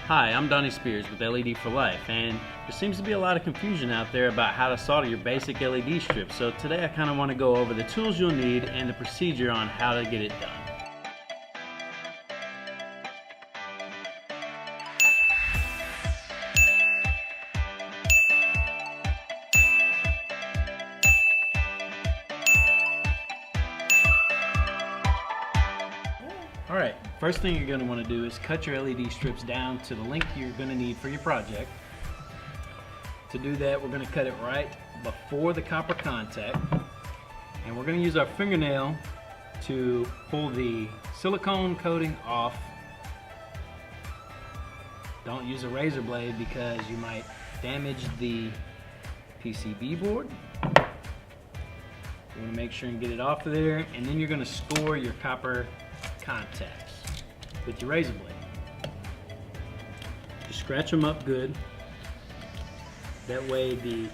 Hi, I'm Donny Spears with LED for Life, and there seems to be a lot of confusion out there about how to solder your basic LED strips. So today I kind of want to go over the tools you'll need and the procedure on how to get it done. Alright, first thing you're going to want to do is cut your LED strips down to the length you're going to need for your project. To do that, we're going to cut it right before the copper contact, and we're going to use our fingernail to pull the silicone coating off. Don't use a razor blade because you might damage the PCB board. You want to make sure and get it off of there, and then you're going to score your copper contacts with your razor blade. Just scratch them up good. That way the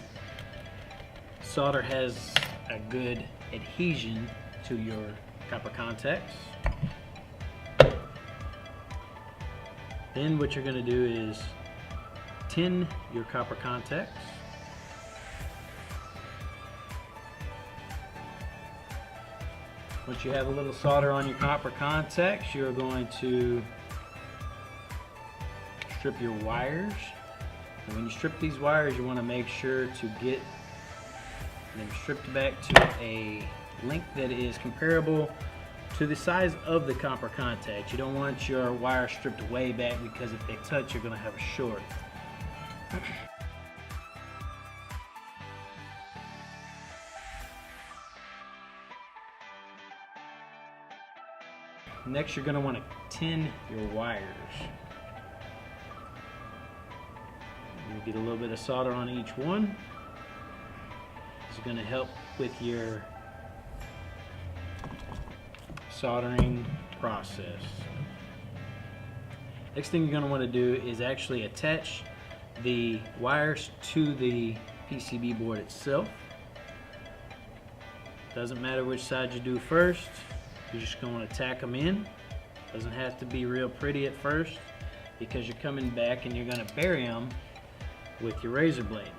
solder has a good adhesion to your copper contacts. Then what you're going to do is tin your copper contacts. Once you have a little solder on your copper contacts, you're going to strip your wires. And when you strip these wires, you want to make sure to get them stripped back to a length that is comparable to the size of the copper contact. You don't want your wire stripped way back because if they touch, you're going to have a short. Next, you're going to want to tin your wires. You get a little bit of solder on each one. This is going to help with your soldering process. Next thing you're going to want to do is actually attach the wires to the PCB board itself. Doesn't matter which side you do first. You're just going to tack them in. Doesn't have to be real pretty at first because you're coming back and you're going to bury them with your razor blade.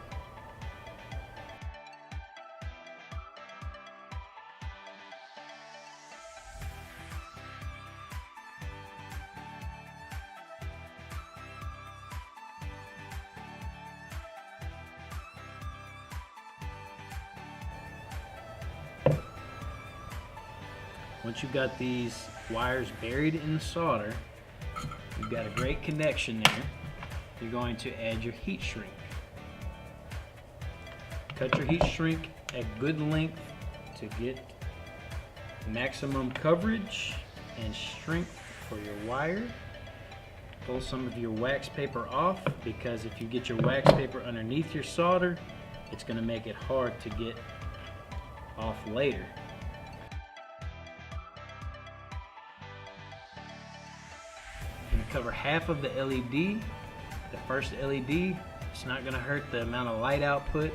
Once you've got these wires buried in the solder, you've got a great connection there. You're going to add your heat shrink. Cut your heat shrink at good length to get maximum coverage and strength for your wire. Pull some of your wax paper off because if you get your wax paper underneath your solder, it's going to make it hard to get off later. Cover half of the LED, the first LED. It's not going to hurt the amount of light output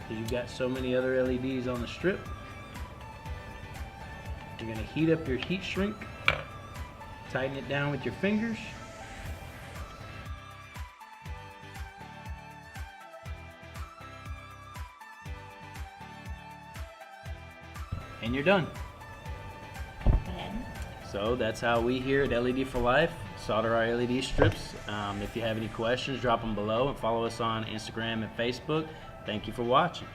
because you've got so many other LEDs on the strip. You're going to heat up your heat shrink, tighten it down with your fingers. And you're done. So that's how we here at LED for Life solder our LED strips. If you have any questions, drop them below and follow us on Instagram and Facebook. Thank you for watching.